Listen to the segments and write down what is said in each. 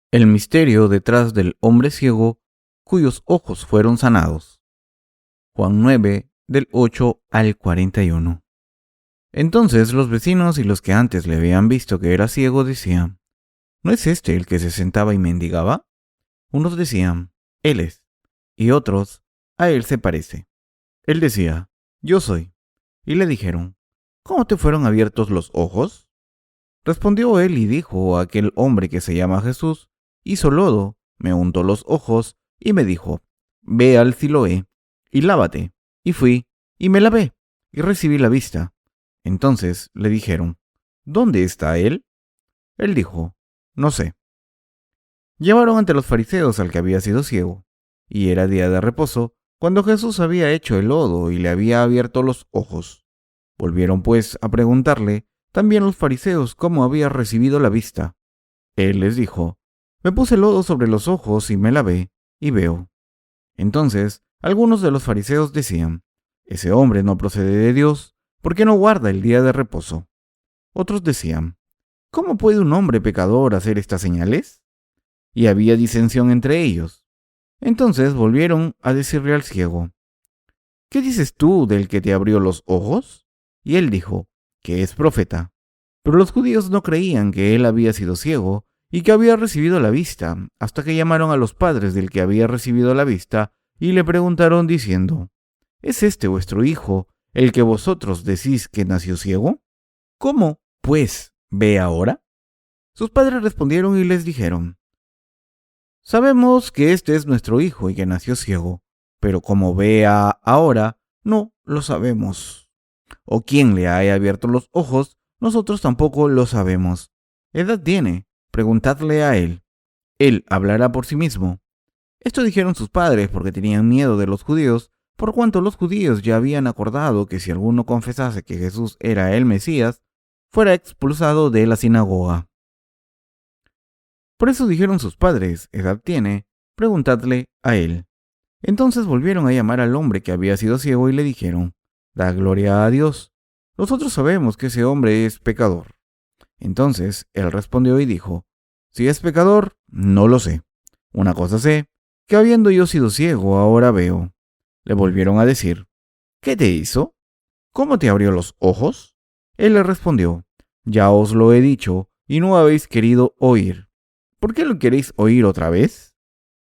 El misterio detrás del hombre ciego cuyos ojos fueron sanados. Juan 9, del 8 al 41. Entonces los vecinos y los que antes le habían visto que era ciego decían: ¿no es este el que se sentaba y mendigaba? Unos decían: él es, y otros: a él se parece. Él decía: yo soy. Y le dijeron: ¿cómo te fueron abiertos los ojos? Respondió él y dijo a aquel hombre que se llama Jesús: hizo lodo, me untó los ojos y me dijo: ve al Siloé y lávate. Y fui y me lavé y recibí la vista. Entonces le dijeron: ¿dónde está él? Él dijo: no sé. Llevaron ante los fariseos al que había sido ciego, y era día de reposo, cuando Jesús había hecho el lodo y le había abierto los ojos. Volvieron pues a preguntarle también los fariseos cómo había recibido la vista. Él les dijo: me puse lodo sobre los ojos y me lavé, y veo. Entonces algunos de los fariseos decían: ese hombre no procede de Dios, porque no guarda el día de reposo. Otros decían: ¿cómo puede un hombre pecador hacer estas señales? Y había disensión entre ellos. Entonces volvieron a decirle al ciego: ¿qué dices tú del que te abrió los ojos? Y él dijo que es profeta. Pero los judíos no creían que él había sido ciego y que había recibido la vista, hasta que llamaron a los padres del que había recibido la vista y le preguntaron diciendo: ¿es este vuestro hijo, el que vosotros decís que nació ciego? ¿Cómo, pues, ve ahora? Sus padres respondieron y les dijeron: sabemos que este es nuestro hijo y que nació ciego, pero cómo vea ahora, no lo sabemos. O quién le haya abierto los ojos, nosotros tampoco lo sabemos. ¿Edad tiene? Preguntadle a él. Él hablará por sí mismo. Esto dijeron sus padres porque tenían miedo de los judíos, por cuanto los judíos ya habían acordado que si alguno confesase que Jesús era el Mesías, fuera expulsado de la sinagoga. Por eso dijeron sus padres: ¿edad tiene? Preguntadle a él. Entonces volvieron a llamar al hombre que había sido ciego y le dijeron: da gloria a Dios. Nosotros sabemos que ese hombre es pecador. Entonces él respondió y dijo: si es pecador, no lo sé. Una cosa sé, que habiendo yo sido ciego, ahora veo. Le volvieron a decir: ¿qué te hizo? ¿Cómo te abrió los ojos? Él le respondió: ya os lo he dicho, y no habéis querido oír. ¿Por qué lo queréis oír otra vez?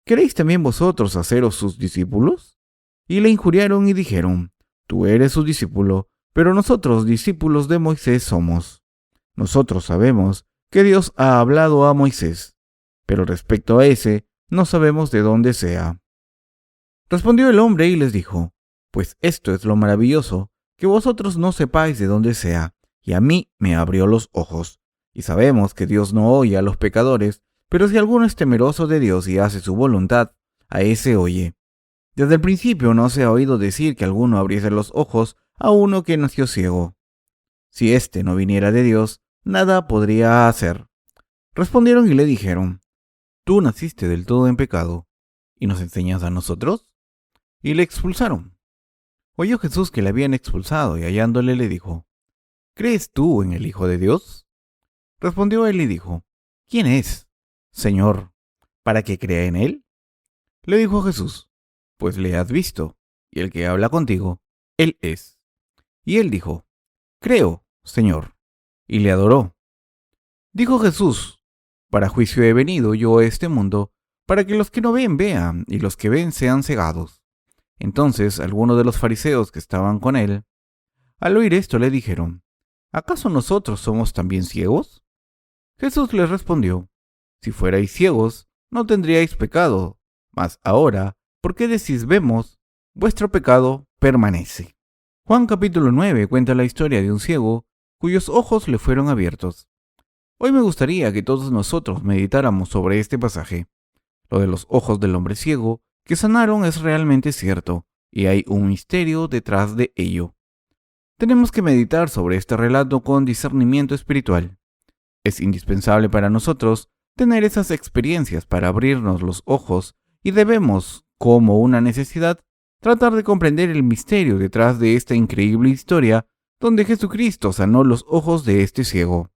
¿Queréis también vosotros haceros sus discípulos? Y le injuriaron y dijeron: tú eres su discípulo, pero nosotros discípulos de Moisés somos. Nosotros sabemos que Dios ha hablado a Moisés, pero respecto a ese, no sabemos de dónde sea. Respondió el hombre y les dijo: pues esto es lo maravilloso, que vosotros no sepáis de dónde sea, y a mí me abrió los ojos. Y sabemos que Dios no oye a los pecadores, pero si alguno es temeroso de Dios y hace su voluntad, a ese oye. Desde el principio no se ha oído decir que alguno abriese los ojos a uno que nació ciego. Si éste no viniera de Dios, nada podría hacer. Respondieron y le dijeron: tú naciste del todo en pecado, ¿y nos enseñas a nosotros? Y le expulsaron. Oyó Jesús que le habían expulsado y hallándole le dijo: ¿crees tú en el Hijo de Dios? Respondió él y dijo: ¿quién es, Señor, para que crea en él? Le dijo Jesús: pues le has visto, y el que habla contigo, él es. Y él dijo: creo, Señor, y le adoró. Dijo Jesús: para juicio he venido yo a este mundo, para que los que no ven vean, y los que ven sean cegados. Entonces algunos de los fariseos que estaban con él, al oír esto, le dijeron: ¿acaso nosotros somos también ciegos? Jesús les respondió: si fuerais ciegos, no tendríais pecado, mas ahora, ¿por qué decís vemos? Vuestro pecado permanece. Juan capítulo 9 cuenta la historia de un ciego cuyos ojos le fueron abiertos. Hoy me gustaría que todos nosotros meditáramos sobre este pasaje. Lo de los ojos del hombre ciego que sanaron es realmente cierto, y hay un misterio detrás de ello. Tenemos que meditar sobre este relato con discernimiento espiritual. Es indispensable para nosotros tener esas experiencias para abrirnos los ojos y debemos, como una necesidad, tratar de comprender el misterio detrás de esta increíble historia donde Jesucristo sanó los ojos de este ciego.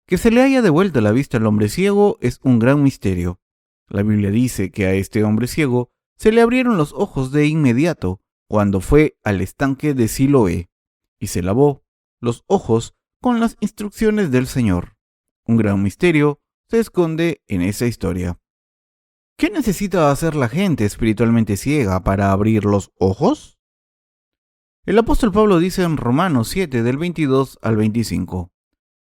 Que se le haya devuelto la vista al hombre ciego es un gran misterio. La Biblia dice que a este hombre ciego se le abrieron los ojos de inmediato cuando fue al estanque de Siloé y se lavó los ojos con las instrucciones del Señor. Un gran misterio se esconde en esa historia. ¿Qué necesita hacer la gente espiritualmente ciega para abrir los ojos? El apóstol Pablo dice en Romanos 7 del 22 al 25,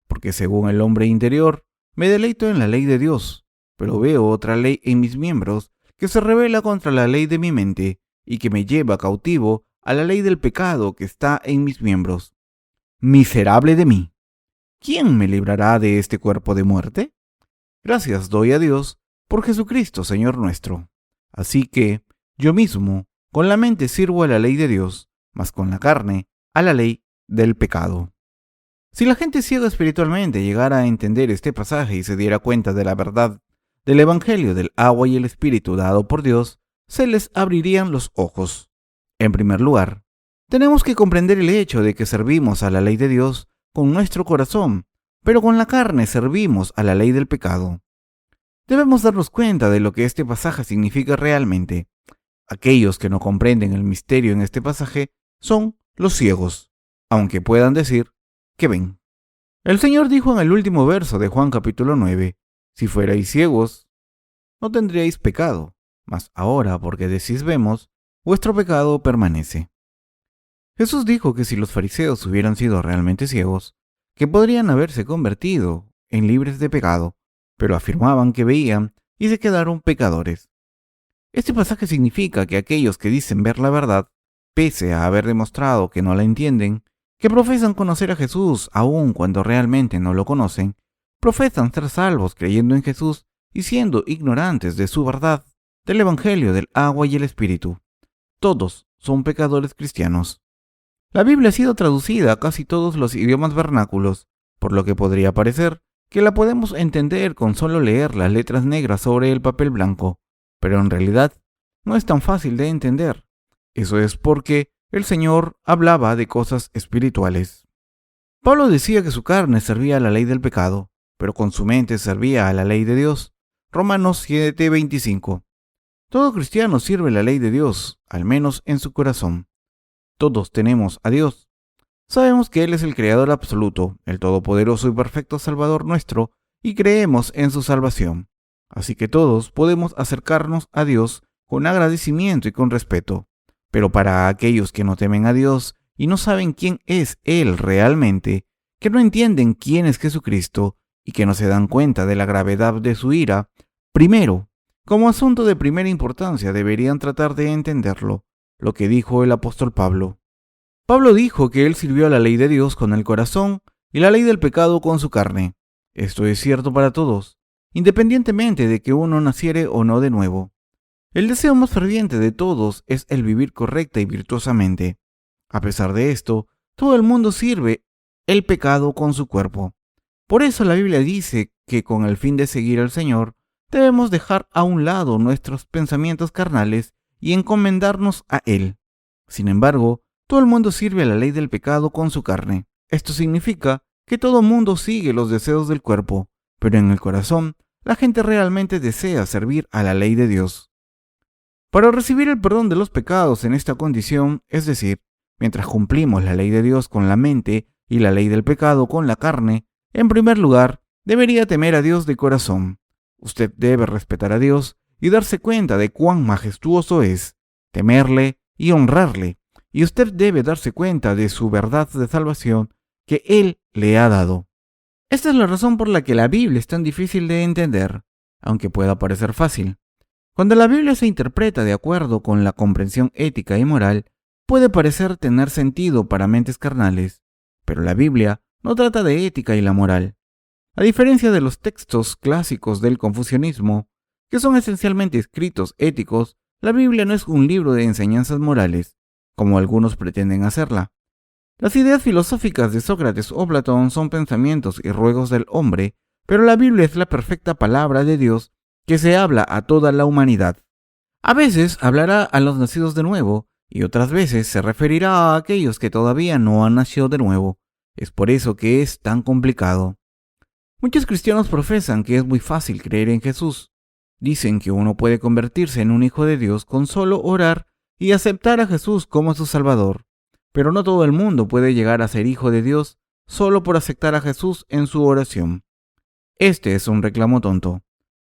porque según el hombre interior me deleito en la ley de Dios, pero veo otra ley en mis miembros que se rebela contra la ley de mi mente y que me lleva cautivo a la ley del pecado que está en mis miembros. Miserable de mí, ¿quién me librará de este cuerpo de muerte? Gracias doy a Dios por Jesucristo, Señor nuestro. Así que yo mismo con la mente sirvo a la ley de Dios, mas con la carne a la ley del pecado. Si la gente ciega espiritualmente llegara a entender este pasaje y se diera cuenta de la verdad del Evangelio del agua y el Espíritu dado por Dios, se les abrirían los ojos. En primer lugar, tenemos que comprender el hecho de que servimos a la ley de Dios con nuestro corazón, pero con la carne servimos a la ley del pecado. Debemos darnos cuenta de lo que este pasaje significa realmente. Aquellos que no comprenden el misterio en este pasaje son los ciegos, aunque puedan decir que ven. El Señor dijo en el último verso de Juan capítulo 9, si fuerais ciegos, no tendríais pecado, mas ahora, porque decís vemos, vuestro pecado permanece. Jesús dijo que si los fariseos hubieran sido realmente ciegos, que podrían haberse convertido en libres de pecado, pero afirmaban que veían y se quedaron pecadores. Este pasaje significa que aquellos que dicen ver la verdad, pese a haber demostrado que no la entienden, que profesan conocer a Jesús aun cuando realmente no lo conocen, profesan ser salvos creyendo en Jesús y siendo ignorantes de su verdad, del Evangelio del agua y el Espíritu. Todos son pecadores cristianos. La Biblia ha sido traducida a casi todos los idiomas vernáculos, por lo que podría parecer que la podemos entender con solo leer las letras negras sobre el papel blanco, pero en realidad no es tan fácil de entender. Eso es porque el Señor hablaba de cosas espirituales. Pablo decía que su carne servía a la ley del pecado, pero con su mente servía a la ley de Dios. Romanos 7:25. Todo cristiano sirve la ley de Dios, al menos en su corazón. Todos tenemos a Dios. Sabemos que Él es el Creador absoluto, el todopoderoso y perfecto Salvador nuestro, y creemos en su salvación. Así que todos podemos acercarnos a Dios con agradecimiento y con respeto. Pero para aquellos que no temen a Dios y no saben quién es Él realmente, que no entienden quién es Jesucristo y que no se dan cuenta de la gravedad de su ira, primero, como asunto de primera importancia deberían tratar de entenderlo, lo que dijo el apóstol Pablo. Pablo dijo que él sirvió a la ley de Dios con el corazón y la ley del pecado con su carne. Esto es cierto para todos, independientemente de que uno naciere o no de nuevo. El deseo más ferviente de todos es el vivir correcta y virtuosamente. A pesar de esto, todo el mundo sirve el pecado con su cuerpo. Por eso la Biblia dice que con el fin de seguir al Señor, debemos dejar a un lado nuestros pensamientos carnales y encomendarnos a Él. Sin embargo, todo el mundo sirve a la ley del pecado con su carne. Esto significa que todo mundo sigue los deseos del cuerpo, pero en el corazón, la gente realmente desea servir a la ley de Dios. Para recibir el perdón de los pecados en esta condición, es decir, mientras cumplimos la ley de Dios con la mente y la ley del pecado con la carne, en primer lugar, debería temer a Dios de corazón. Usted debe respetar a Dios y darse cuenta de cuán majestuoso es, temerle y honrarle, y usted debe darse cuenta de su verdad de salvación que Él le ha dado. Esta es la razón por la que la Biblia es tan difícil de entender, aunque pueda parecer fácil. Cuando la Biblia se interpreta de acuerdo con la comprensión ética y moral, puede parecer tener sentido para mentes carnales, pero la Biblia no trata de ética y la moral. A diferencia de los textos clásicos del confucianismo, que son esencialmente escritos éticos, la Biblia no es un libro de enseñanzas morales, como algunos pretenden hacerla. Las ideas filosóficas de Sócrates o Platón son pensamientos y ruegos del hombre, pero la Biblia es la perfecta palabra de Dios que se habla a toda la humanidad. A veces hablará a los nacidos de nuevo, y otras veces se referirá a aquellos que todavía no han nacido de nuevo. Es por eso que es tan complicado. Muchos cristianos profesan que es muy fácil creer en Jesús. Dicen que uno puede convertirse en un hijo de Dios con solo orar y aceptar a Jesús como su Salvador. Pero no todo el mundo puede llegar a ser hijo de Dios solo por aceptar a Jesús en su oración. Este es un reclamo tonto.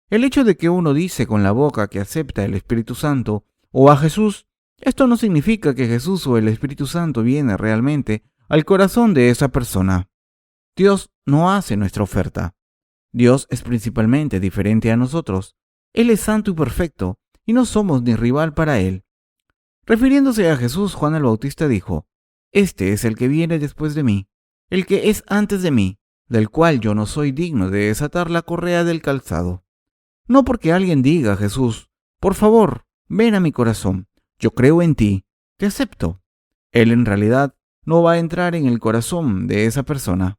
El hecho de que uno dice con la boca que acepta el Espíritu Santo o a Jesús, esto no significa que Jesús o el Espíritu Santo viene realmente al corazón de esa persona. Dios no hace nuestra oferta. Dios es principalmente diferente a nosotros. Él es santo y perfecto, y no somos ni rival para Él. Refiriéndose a Jesús, Juan el Bautista dijo: Este es el que viene después de mí, el que es antes de mí, del cual yo no soy digno de desatar la correa del calzado. No porque alguien diga a Jesús: por favor, ven a mi corazón, yo creo en ti, te acepto. Él en realidad no va a entrar en el corazón de esa persona.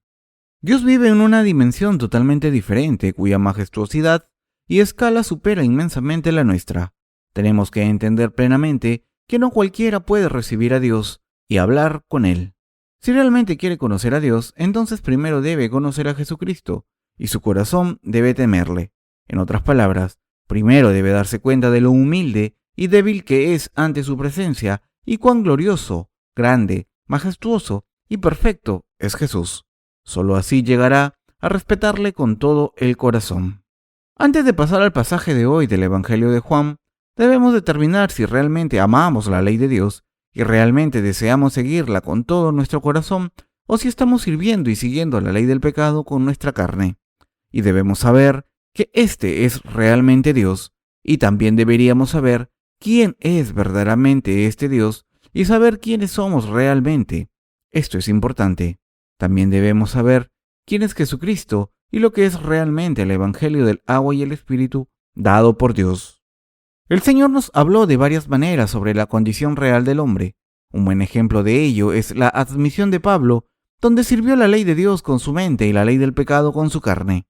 Dios vive en una dimensión totalmente diferente, cuya majestuosidad y escala supera inmensamente la nuestra. Tenemos que entender plenamente que no cualquiera puede recibir a Dios y hablar con Él. Si realmente quiere conocer a Dios, entonces primero debe conocer a Jesucristo, y su corazón debe temerle. En otras palabras, primero debe darse cuenta de lo humilde y débil que es ante su presencia, y cuán glorioso, grande, majestuoso y perfecto es Jesús. Solo así llegará a respetarle con todo el corazón. Antes de pasar al pasaje de hoy del Evangelio de Juan, debemos determinar si realmente amamos la ley de Dios y realmente deseamos seguirla con todo nuestro corazón, o si estamos sirviendo y siguiendo la ley del pecado con nuestra carne. Y debemos saber que este es realmente Dios, y también deberíamos saber quién es verdaderamente este Dios y saber quiénes somos realmente. Esto es importante. También debemos saber quién es Jesucristo y lo que es realmente el Evangelio del agua y el Espíritu dado por Dios. El Señor nos habló de varias maneras sobre la condición real del hombre. Un buen ejemplo de ello es la admisión de Pablo, donde sirvió la ley de Dios con su mente y la ley del pecado con su carne.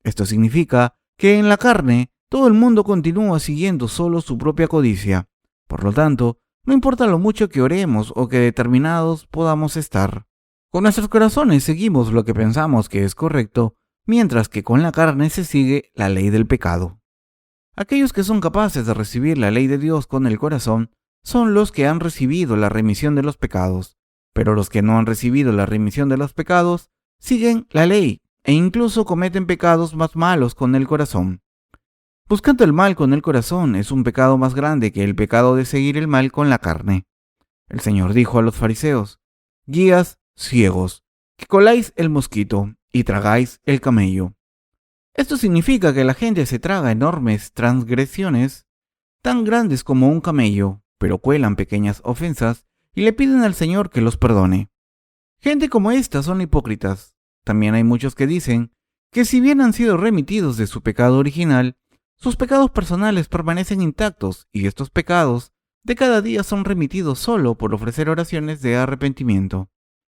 Esto significa que en la carne todo el mundo continúa siguiendo solo su propia codicia. Por lo tanto, no importa lo mucho que oremos o que determinados podamos estar. Con nuestros corazones seguimos lo que pensamos que es correcto, mientras que con la carne se sigue la ley del pecado. Aquellos que son capaces de recibir la ley de Dios con el corazón son los que han recibido la remisión de los pecados, pero los que no han recibido la remisión de los pecados siguen la ley e incluso cometen pecados más malos con el corazón. Buscando el mal con el corazón es un pecado más grande que el pecado de seguir el mal con la carne. El Señor dijo a los fariseos: guías ciegos, que coláis el mosquito y tragáis el camello. Esto significa que la gente se traga enormes transgresiones tan grandes como un camello, pero cuelan pequeñas ofensas y le piden al Señor que los perdone. Gente como esta son hipócritas. También hay muchos que dicen que si bien han sido remitidos de su pecado original, sus pecados personales permanecen intactos y estos pecados de cada día son remitidos solo por ofrecer oraciones de arrepentimiento.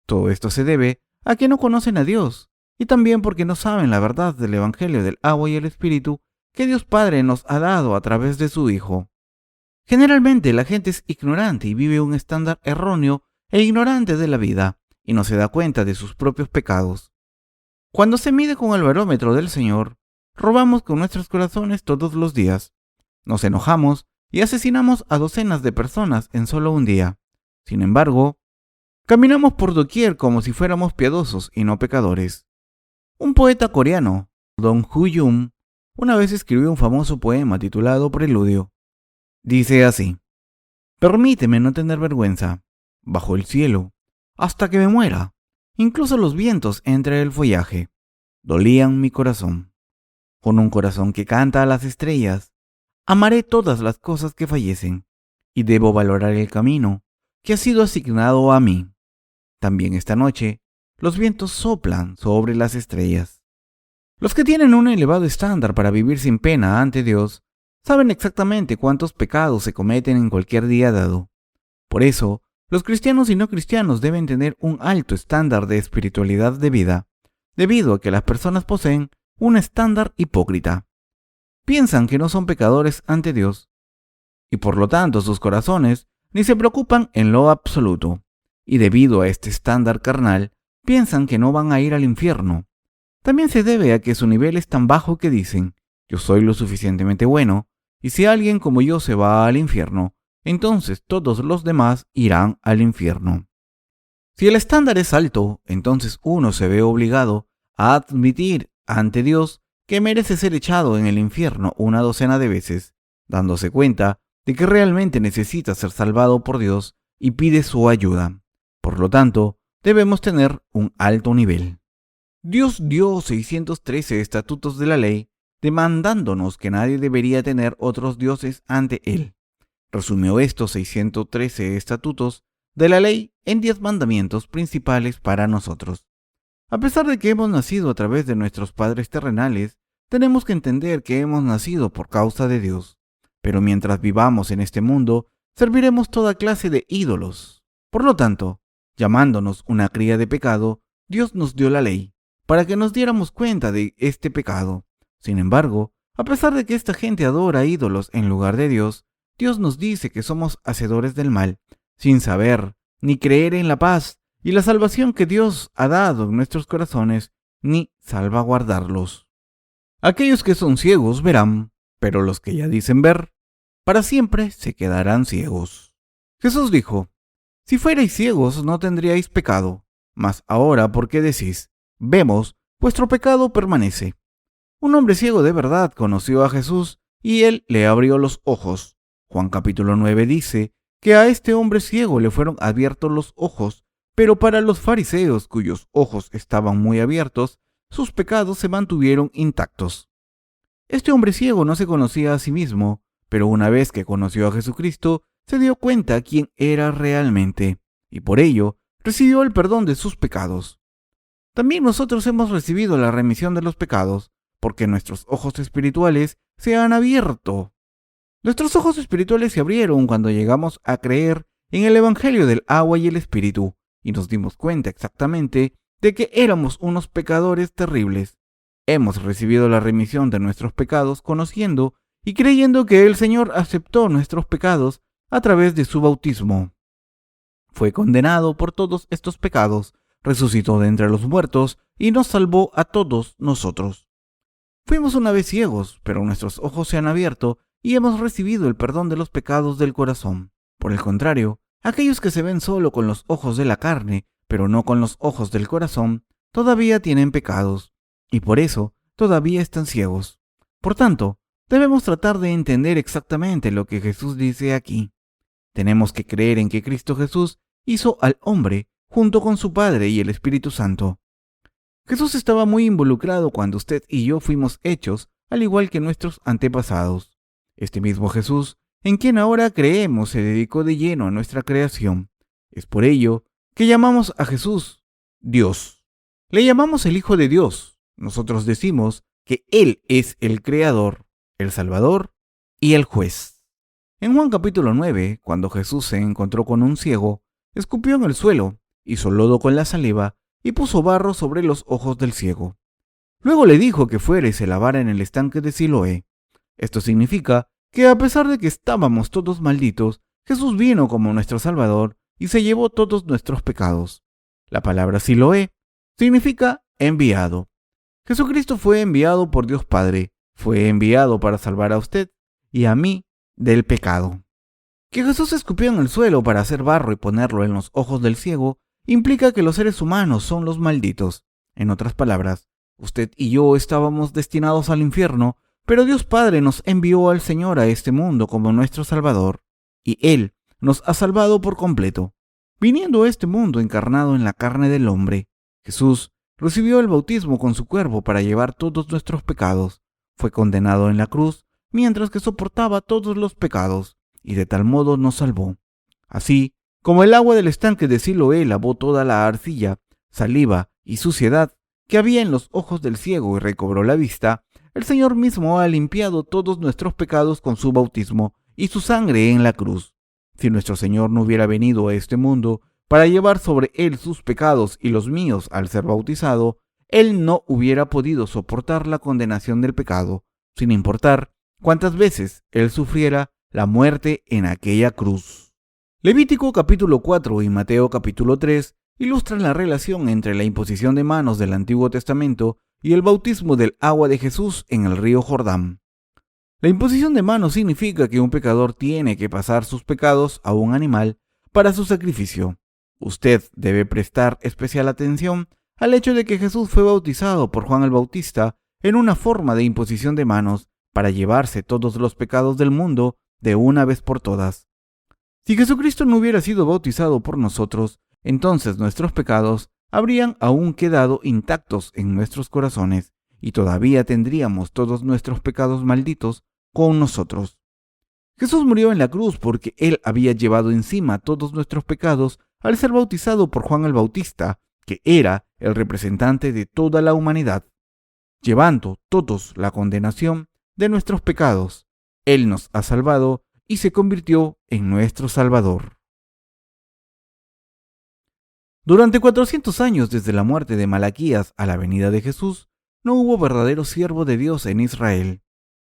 Todo esto se debe a que no conocen a Dios y también porque no saben la verdad del Evangelio del agua y el Espíritu que Dios Padre nos ha dado a través de su Hijo. Generalmente la gente es ignorante y vive un estándar erróneo e ignorante de la vida y no se da cuenta de sus propios pecados. Cuando se mide con el barómetro del Señor, robamos con nuestros corazones todos los días. Nos enojamos y asesinamos a docenas de personas en solo un día. Sin embargo, caminamos por doquier como si fuéramos piadosos y no pecadores. Un poeta coreano, Dong Hu-yum, una vez escribió un famoso poema titulado Preludio. Dice así: permíteme no tener vergüenza, bajo el cielo, hasta que me muera. Incluso los vientos entre el follaje dolían mi corazón. Con un corazón que canta a las estrellas, amaré todas las cosas que fallecen, y debo valorar el camino que ha sido asignado a mí. También esta noche, los vientos soplan sobre las estrellas. Los que tienen un elevado estándar para vivir sin pena ante Dios saben exactamente cuántos pecados se cometen en cualquier día dado. Por eso, los cristianos y no cristianos deben tener un alto estándar de espiritualidad de vida, debido a que las personas poseen un estándar hipócrita. Piensan que no son pecadores ante Dios, y por lo tanto sus corazones ni se preocupan en lo absoluto, y debido a este estándar carnal, piensan que no van a ir al infierno. También se debe a que su nivel es tan bajo que dicen, yo soy lo suficientemente bueno, y si alguien como yo se va al infierno, entonces todos los demás irán al infierno. Si el estándar es alto, entonces uno se ve obligado a admitir ante Dios que merece ser echado en el infierno una docena de veces, dándose cuenta de que realmente necesita ser salvado por Dios y pide su ayuda. Por lo tanto, debemos tener un alto nivel. Dios dio 613 estatutos de la ley, demandándonos que nadie debería tener otros dioses ante Él. Resumió estos 613 estatutos de la ley en 10 mandamientos principales para nosotros. A pesar de que hemos nacido a través de nuestros padres terrenales, tenemos que entender que hemos nacido por causa de Dios. Pero mientras vivamos en este mundo, serviremos toda clase de ídolos. Por lo tanto, llamándonos una cría de pecado, Dios nos dio la ley, para que nos diéramos cuenta de este pecado. Sin embargo, a pesar de que esta gente adora ídolos en lugar de Dios, Dios nos dice que somos hacedores del mal, sin saber ni creer en la paz y la salvación que Dios ha dado en nuestros corazones, ni salvaguardarlos. Aquellos que son ciegos verán, pero los que ya dicen ver, para siempre se quedarán ciegos. Jesús dijo, si fuerais ciegos no tendríais pecado, mas ahora, ¿por qué decís? Vemos, vuestro pecado permanece. Un hombre ciego de verdad conoció a Jesús y él le abrió los ojos. Juan capítulo 9 dice que a este hombre ciego le fueron abiertos los ojos, pero para los fariseos cuyos ojos estaban muy abiertos, sus pecados se mantuvieron intactos. Este hombre ciego no se conocía a sí mismo, pero una vez que conoció a Jesucristo, se dio cuenta quién era realmente, y por ello recibió el perdón de sus pecados. También nosotros hemos recibido la remisión de los pecados, porque nuestros ojos espirituales se han abierto. Nuestros ojos espirituales se abrieron cuando llegamos a creer en el Evangelio del agua y el Espíritu, y nos dimos cuenta exactamente de que éramos unos pecadores terribles. Hemos recibido la remisión de nuestros pecados conociendo y creyendo que el Señor aceptó nuestros pecados a través de su bautismo. Fue condenado por todos estos pecados, resucitó de entre los muertos y nos salvó a todos nosotros. Fuimos una vez ciegos, pero nuestros ojos se han abierto y hemos recibido el perdón de los pecados del corazón. Por el contrario, aquellos que se ven solo con los ojos de la carne, pero no con los ojos del corazón, todavía tienen pecados, y por eso todavía están ciegos. Por tanto, debemos tratar de entender exactamente lo que Jesús dice aquí. Tenemos que creer en que Cristo Jesús hizo al hombre junto con su Padre y el Espíritu Santo. Jesús estaba muy involucrado cuando usted y yo fuimos hechos, al igual que nuestros antepasados. Este mismo Jesús, en quien ahora creemos, se dedicó de lleno a nuestra creación. Es por ello que llamamos a Jesús Dios. Le llamamos el Hijo de Dios. Nosotros decimos que Él es el Creador, el Salvador y el Juez. En Juan capítulo 9, cuando Jesús se encontró con un ciego, escupió en el suelo, hizo lodo con la saliva y puso barro sobre los ojos del ciego. Luego le dijo que fuera y se lavara en el estanque de Siloé. Esto significa que a pesar de que estábamos todos malditos, Jesús vino como nuestro Salvador y se llevó todos nuestros pecados. La palabra Siloé significa enviado. Jesucristo fue enviado por Dios Padre, fue enviado para salvar a usted y a mí del pecado. Que Jesús escupió en el suelo para hacer barro y ponerlo en los ojos del ciego implica que los seres humanos son los malditos. En otras palabras, usted y yo estábamos destinados al infierno, pero Dios Padre nos envió al Señor a este mundo como nuestro Salvador, y Él nos ha salvado por completo. Viniendo a este mundo encarnado en la carne del hombre, Jesús recibió el bautismo con su cuerpo para llevar todos nuestros pecados. Fue condenado en la cruz mientras que soportaba todos los pecados, y de tal modo nos salvó. Así, como el agua del estanque de Siloé lavó toda la arcilla, saliva y suciedad que había en los ojos del ciego y recobró la vista, el Señor mismo ha limpiado todos nuestros pecados con su bautismo y su sangre en la cruz. Si nuestro Señor no hubiera venido a este mundo para llevar sobre Él sus pecados y los míos al ser bautizado, Él no hubiera podido soportar la condenación del pecado, sin importar cuántas veces Él sufriera la muerte en aquella cruz. Levítico capítulo 4 y Mateo capítulo 3 ilustran la relación entre la imposición de manos del Antiguo Testamento y el bautismo del agua de Jesús en el río Jordán. La imposición de manos significa que un pecador tiene que pasar sus pecados a un animal para su sacrificio. Usted debe prestar especial atención al hecho de que Jesús fue bautizado por Juan el Bautista en una forma de imposición de manos para llevarse todos los pecados del mundo de una vez por todas. Si Jesucristo no hubiera sido bautizado por nosotros, entonces nuestros pecados habrían aún quedado intactos en nuestros corazones y todavía tendríamos todos nuestros pecados malditos con nosotros. Jesús murió en la cruz porque Él había llevado encima todos nuestros pecados al ser bautizado por Juan el Bautista, que era el representante de toda la humanidad. Llevando todos la condenación de nuestros pecados, Él nos ha salvado y se convirtió en nuestro Salvador. Durante 400 años desde la muerte de Malaquías a la venida de Jesús, no hubo verdadero siervo de Dios en Israel,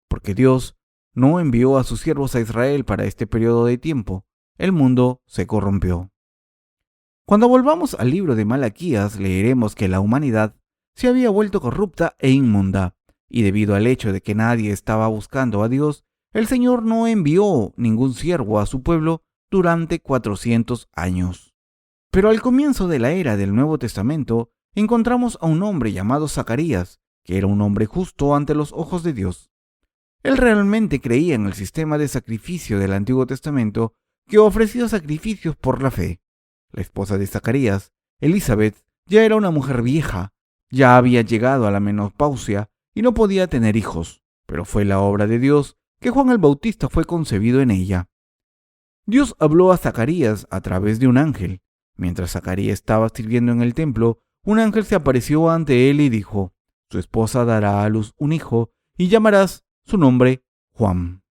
porque Dios no envió a sus siervos a Israel para este periodo de tiempo. El mundo se corrompió. Cuando volvamos al libro de Malaquías, leeremos que la humanidad se había vuelto corrupta e inmunda, y debido al hecho de que nadie estaba buscando a Dios, el Señor no envió ningún siervo a su pueblo durante 400 años. Pero al comienzo de la era del Nuevo Testamento, encontramos a un hombre llamado Zacarías, que era un hombre justo ante los ojos de Dios. Él realmente creía en el sistema de sacrificio del Antiguo Testamento que ofrecía sacrificios por la fe. La esposa de Zacarías, Elizabeth, ya era una mujer vieja, ya había llegado a la menopausia y no podía tener hijos, pero fue la obra de Dios que Juan el Bautista fue concebido en ella. Dios habló a Zacarías a través de un ángel. Mientras Zacarías estaba sirviendo en el templo, un ángel se apareció ante él y dijo: «Tu esposa dará a luz un hijo y llamarás su nombre Juan».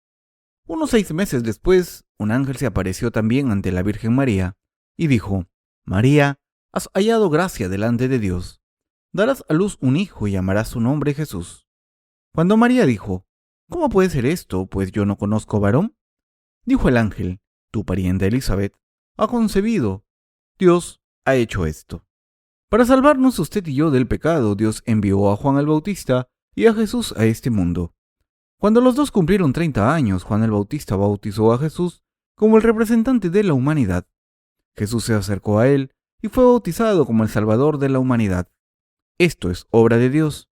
Unos 6 meses después, un ángel se apareció también ante la Virgen María y dijo: «María, has hallado gracia delante de Dios. Darás a luz un hijo y llamarás su nombre Jesús». Cuando María dijo: «¿Cómo puede ser esto, pues yo no conozco varón?», dijo el ángel: «Tu parienta Elizabeth ha concebido. Dios ha hecho esto». Para salvarnos usted y yo del pecado, Dios envió a Juan el Bautista y a Jesús a este mundo. Cuando los dos cumplieron 30 años, Juan el Bautista bautizó a Jesús como el representante de la humanidad. Jesús se acercó a él y fue bautizado como el Salvador de la humanidad. Esto es obra de Dios.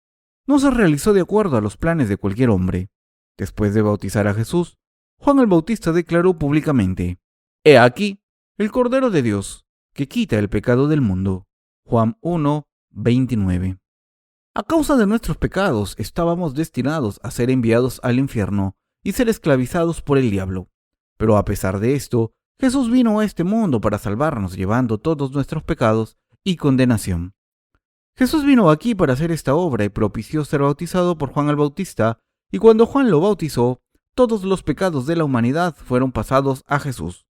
No se realizó de acuerdo a los planes de cualquier hombre. Después de bautizar a Jesús, Juan el Bautista declaró públicamente: «He aquí el Cordero de Dios, que quita el pecado del mundo». Juan 1:29. A causa de nuestros pecados estábamos destinados a ser enviados al infierno y ser esclavizados por el diablo. Pero a pesar de esto, Jesús vino a este mundo para salvarnos, llevando todos nuestros pecados y condenación. Jesús vino aquí para hacer esta obra y propició ser bautizado por Juan el Bautista, y cuando Juan lo bautizó, todos los pecados de la humanidad fueron pasados a Jesús.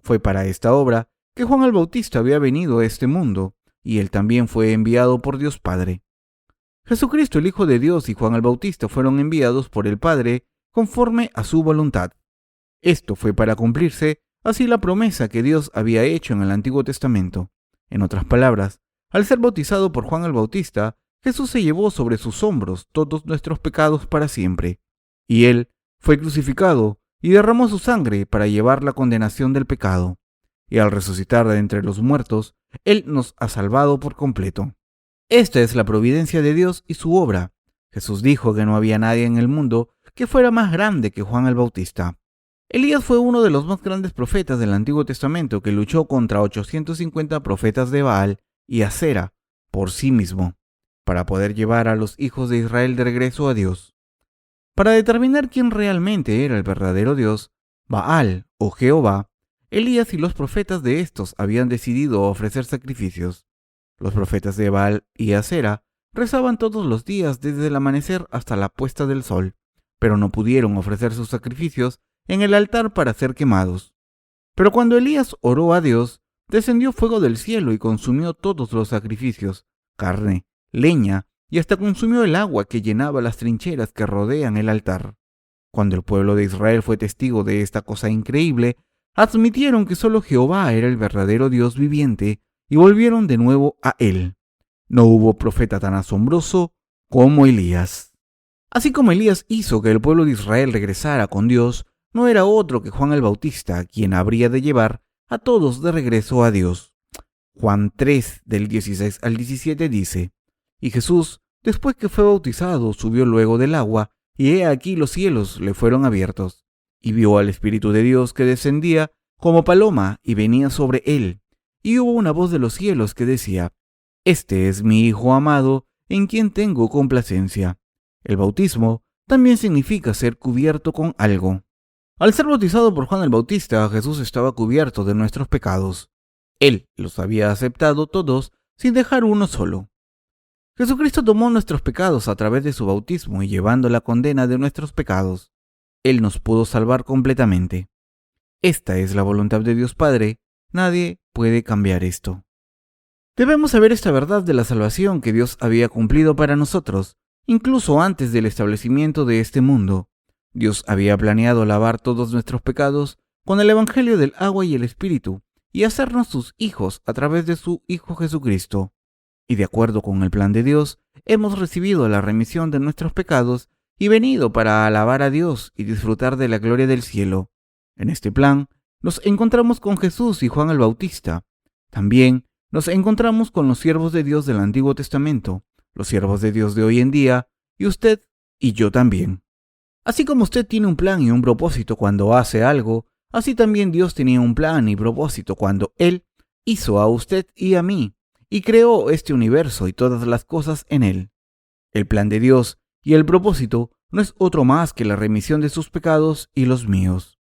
Fue para esta obra que Juan el Bautista había venido a este mundo, y él también fue enviado por Dios Padre. Jesucristo, el Hijo de Dios, y Juan el Bautista fueron enviados por el Padre conforme a su voluntad. Esto fue para cumplirse así la promesa que Dios había hecho en el Antiguo Testamento. En otras palabras, al ser bautizado por Juan el Bautista, Jesús se llevó sobre sus hombros todos nuestros pecados para siempre, y Él fue crucificado y derramó su sangre para llevar la condenación del pecado. Y al resucitar de entre los muertos, Él nos ha salvado por completo. Esta es la providencia de Dios y su obra. Jesús dijo que no había nadie en el mundo que fuera más grande que Juan el Bautista. Elías fue uno de los más grandes profetas del Antiguo Testamento que luchó contra 850 profetas de Baal y Acera por sí mismo, para poder llevar a los hijos de Israel de regreso a Dios. Para determinar quién realmente era el verdadero Dios, Baal o Jehová, Elías y los profetas de estos habían decidido ofrecer sacrificios. Los profetas de Baal y Acera rezaban todos los días desde el amanecer hasta la puesta del sol, pero no pudieron ofrecer sus sacrificios en el altar para ser quemados. Pero cuando Elías oró a Dios, descendió fuego del cielo y consumió todos los sacrificios, carne, leña y hasta consumió el agua que llenaba las trincheras que rodean el altar. Cuando el pueblo de Israel fue testigo de esta cosa increíble, admitieron que solo Jehová era el verdadero Dios viviente y volvieron de nuevo a Él. No hubo profeta tan asombroso como Elías. Así como Elías hizo que el pueblo de Israel regresara con Dios, no era otro que Juan el Bautista quien habría de llevar a todos de regreso a Dios. Juan 3, del 16 al 17 dice: Y Jesús, después que fue bautizado, subió luego del agua, y he aquí los cielos le fueron abiertos, y vio al Espíritu de Dios que descendía como paloma y venía sobre él. Y hubo una voz de los cielos que decía: Este es mi Hijo amado, en quien tengo complacencia. El bautismo también significa ser cubierto con algo. Al ser bautizado por Juan el Bautista, Jesús estaba cubierto de nuestros pecados. Él los había aceptado todos sin dejar uno solo. Jesucristo tomó nuestros pecados a través de su bautismo y llevando la condena de nuestros pecados, Él nos pudo salvar completamente. Esta es la voluntad de Dios Padre. Nadie puede cambiar esto. Debemos saber esta verdad de la salvación que Dios había cumplido para nosotros, incluso antes del establecimiento de este mundo. Dios había planeado lavar todos nuestros pecados con el Evangelio del agua y el Espíritu y hacernos sus hijos a través de su Hijo Jesucristo. Y de acuerdo con el plan de Dios, hemos recibido la remisión de nuestros pecados y venido para alabar a Dios y disfrutar de la gloria del cielo. En este plan, nos encontramos con Jesús y Juan el Bautista. También nos encontramos con los siervos de Dios del Antiguo Testamento, los siervos de Dios de hoy en día, y usted y yo también. Así como usted tiene un plan y un propósito cuando hace algo, así también Dios tenía un plan y propósito cuando Él hizo a usted y a mí, y creó este universo y todas las cosas en él. El plan de Dios y el propósito no es otro más que la remisión de sus pecados y los míos.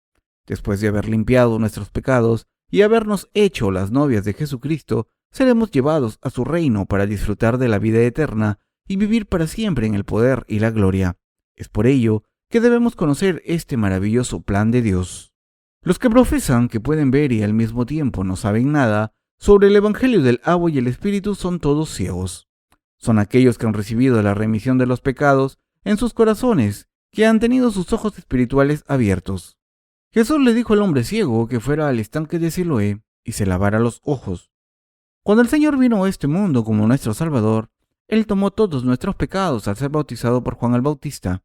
Después de haber limpiado nuestros pecados y habernos hecho las novias de Jesucristo, seremos llevados a su reino para disfrutar de la vida eterna y vivir para siempre en el poder y la gloria. Es por ello que debemos conocer este maravilloso plan de Dios. Los que profesan que pueden ver y al mismo tiempo no saben nada sobre el Evangelio del agua y el Espíritu son todos ciegos. Son aquellos que han recibido la remisión de los pecados en sus corazones, que han tenido sus ojos espirituales abiertos. Jesús le dijo al hombre ciego que fuera al estanque de Siloé y se lavara los ojos. Cuando el Señor vino a este mundo como nuestro Salvador, Él tomó todos nuestros pecados al ser bautizado por Juan el Bautista.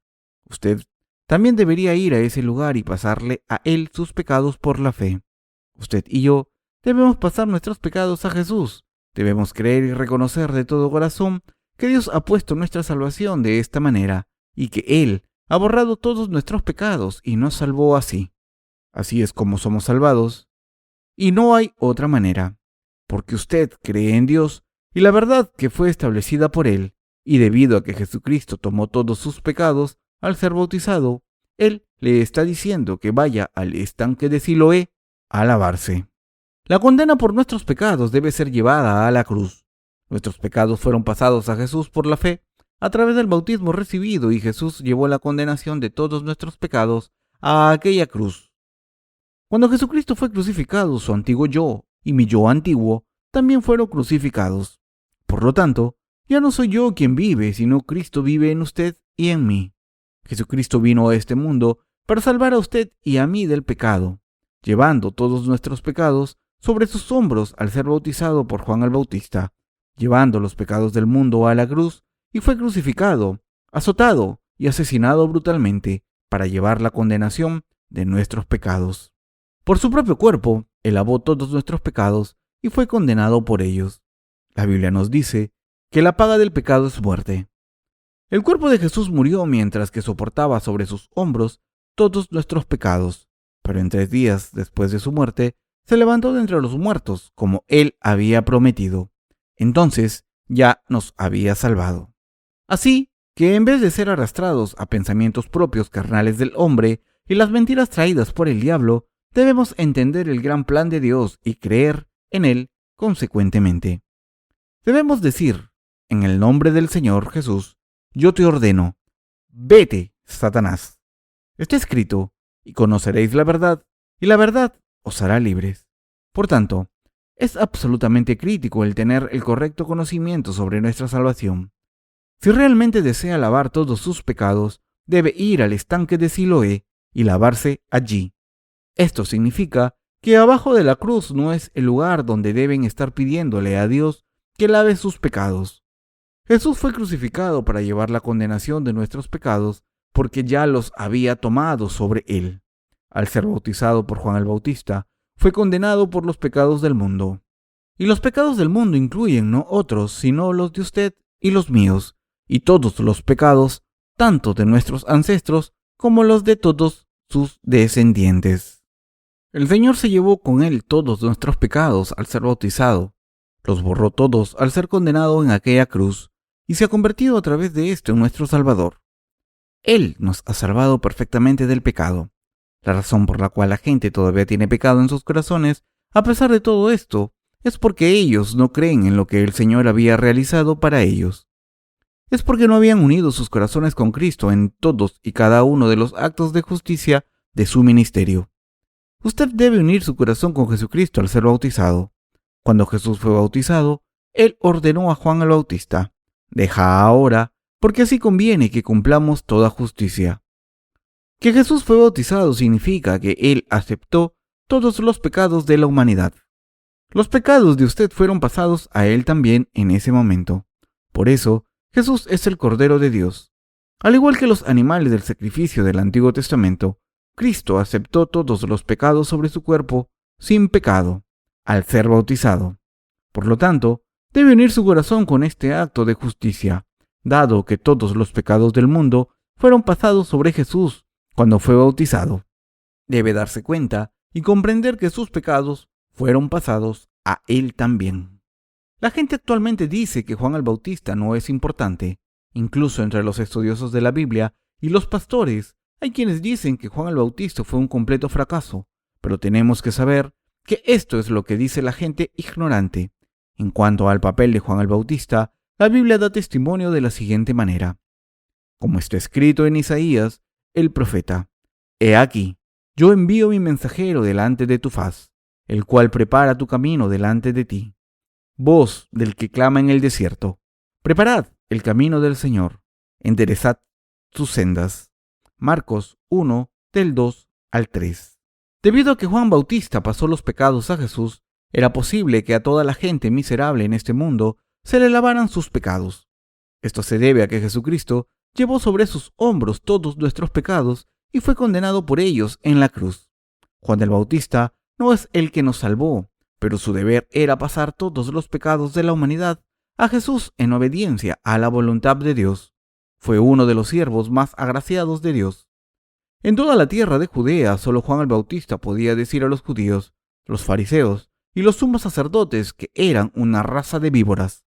Usted también debería ir a ese lugar y pasarle a Él sus pecados por la fe. Usted y yo debemos pasar nuestros pecados a Jesús. Debemos creer y reconocer de todo corazón que Dios ha puesto nuestra salvación de esta manera y que Él ha borrado todos nuestros pecados y nos salvó así. Así es como somos salvados. Y no hay otra manera, porque usted cree en Dios y la verdad que fue establecida por Él, y debido a que Jesucristo tomó todos sus pecados al ser bautizado, Él le está diciendo que vaya al estanque de Siloé a lavarse. La condena por nuestros pecados debe ser llevada a la cruz. Nuestros pecados fueron pasados a Jesús por la fe, a través del bautismo recibido, y Jesús llevó la condenación de todos nuestros pecados a aquella cruz. Cuando Jesucristo fue crucificado, su antiguo yo y mi yo antiguo también fueron crucificados. Por lo tanto, ya no soy yo quien vive, sino Cristo vive en usted y en mí. Jesucristo vino a este mundo para salvar a usted y a mí del pecado, llevando todos nuestros pecados sobre sus hombros al ser bautizado por Juan el Bautista, llevando los pecados del mundo a la cruz, y fue crucificado, azotado y asesinado brutalmente para llevar la condenación de nuestros pecados. Por su propio cuerpo, Él lavó todos nuestros pecados y fue condenado por ellos. La Biblia nos dice que la paga del pecado es muerte. El cuerpo de Jesús murió mientras que soportaba sobre sus hombros todos nuestros pecados, pero en 3 días después de su muerte, se levantó de entre los muertos, como Él había prometido. Entonces ya nos había salvado. Así que en vez de ser arrastrados a pensamientos propios carnales del hombre y las mentiras traídas por el diablo, debemos entender el gran plan de Dios y creer en él consecuentemente. Debemos decir, en el nombre del Señor Jesús, yo te ordeno, vete, Satanás. Está escrito, y conoceréis la verdad, y la verdad os hará libres. Por tanto, es absolutamente crítico el tener el correcto conocimiento sobre nuestra salvación. Si realmente desea lavar todos sus pecados, debe ir al estanque de Siloé y lavarse allí. Esto significa que abajo de la cruz no es el lugar donde deben estar pidiéndole a Dios que lave sus pecados. Jesús fue crucificado para llevar la condenación de nuestros pecados, porque ya los había tomado sobre él. Al ser bautizado por Juan el Bautista, fue condenado por los pecados del mundo. Y los pecados del mundo incluyen no otros, sino los de usted y los míos, y todos los pecados, tanto de nuestros ancestros como los de todos sus descendientes. El Señor se llevó con él todos nuestros pecados al ser bautizado, los borró todos al ser condenado en aquella cruz, y se ha convertido a través de esto en nuestro Salvador. Él nos ha salvado perfectamente del pecado. La razón por la cual la gente todavía tiene pecado en sus corazones, a pesar de todo esto, es porque ellos no creen en lo que el Señor había realizado para ellos. Es porque no habían unido sus corazones con Cristo en todos y cada uno de los actos de justicia de su ministerio. Usted debe unir su corazón con Jesucristo al ser bautizado. Cuando Jesús fue bautizado, Él ordenó a Juan el Bautista: «Deja ahora, porque así conviene que cumplamos toda justicia». Que Jesús fue bautizado significa que Él aceptó todos los pecados de la humanidad. Los pecados de usted fueron pasados a Él también en ese momento. Por eso, Jesús es el Cordero de Dios. Al igual que los animales del sacrificio del Antiguo Testamento, Cristo aceptó todos los pecados sobre su cuerpo sin pecado, al ser bautizado. Por lo tanto, debe unir su corazón con este acto de justicia, dado que todos los pecados del mundo fueron pasados sobre Jesús cuando fue bautizado. Debe darse cuenta y comprender que sus pecados fueron pasados a él también. La gente actualmente dice que Juan el Bautista no es importante. Incluso entre los estudiosos de la Biblia y los pastores, hay quienes dicen que Juan el Bautista fue un completo fracaso, pero tenemos que saber que esto es lo que dice la gente ignorante. En cuanto al papel de Juan el Bautista, la Biblia da testimonio de la siguiente manera. Como está escrito en Isaías, el profeta: «He aquí, yo envío mi mensajero delante de tu faz, el cual prepara tu camino delante de ti. Voz del que clama en el desierto: preparad el camino del Señor, enderezad sus sendas». Marcos 1, del 2 al 3. Debido a que Juan Bautista pasó los pecados a Jesús, era posible que a toda la gente miserable en este mundo se le lavaran sus pecados. Esto se debe a que Jesucristo llevó sobre sus hombros todos nuestros pecados y fue condenado por ellos en la cruz. Juan el Bautista no es el que nos salvó, pero su deber era pasar todos los pecados de la humanidad a Jesús en obediencia a la voluntad de Dios. Fue uno de los siervos más agraciados de Dios. En toda la tierra de Judea, solo Juan el Bautista podía decir a los judíos, los fariseos y los sumos sacerdotes que eran una raza de víboras.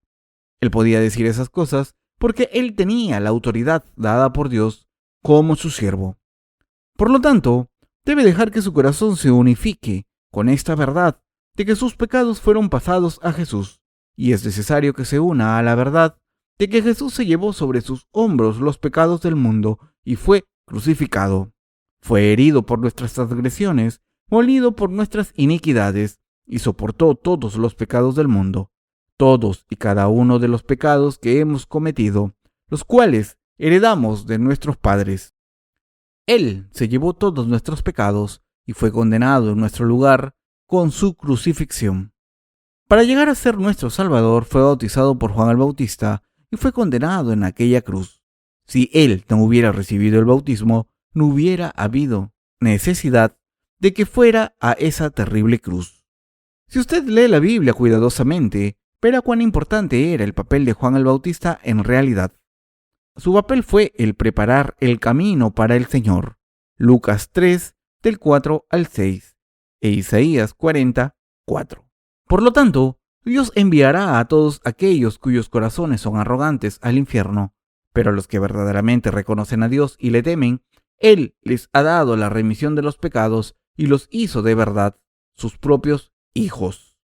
Él podía decir esas cosas porque él tenía la autoridad dada por Dios como su siervo. Por lo tanto, debe dejar que su corazón se unifique con esta verdad de que sus pecados fueron pasados a Jesús, y es necesario que se una a la verdad de que Jesús se llevó sobre sus hombros los pecados del mundo y fue crucificado. Fue herido por nuestras transgresiones, molido por nuestras iniquidades, y soportó todos los pecados del mundo, todos y cada uno de los pecados que hemos cometido, los cuales heredamos de nuestros padres. Él se llevó todos nuestros pecados y fue condenado en nuestro lugar con su crucifixión. Para llegar a ser nuestro Salvador, fue bautizado por Juan el Bautista y fue condenado en aquella cruz. Si él no hubiera recibido el bautismo, no hubiera habido necesidad de que fuera a esa terrible cruz. Si usted lee la Biblia cuidadosamente, verá cuán importante era el papel de Juan el Bautista en realidad. Su papel fue el preparar el camino para el Señor. Lucas 3, del 4 al 6, e Isaías 40, 4. Por lo tanto, Dios enviará a todos aquellos cuyos corazones son arrogantes al infierno, pero a los que verdaderamente reconocen a Dios y le temen, Él les ha dado la remisión de los pecados y los hizo de verdad sus propios hijos.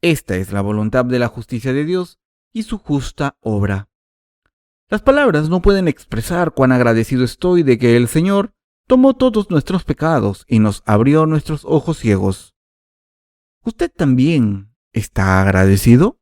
Esta es la voluntad de la justicia de Dios y su justa obra. Las palabras no pueden expresar cuán agradecido estoy de que el Señor tomó todos nuestros pecados y nos abrió nuestros ojos ciegos. ¿Usted también está agradecido?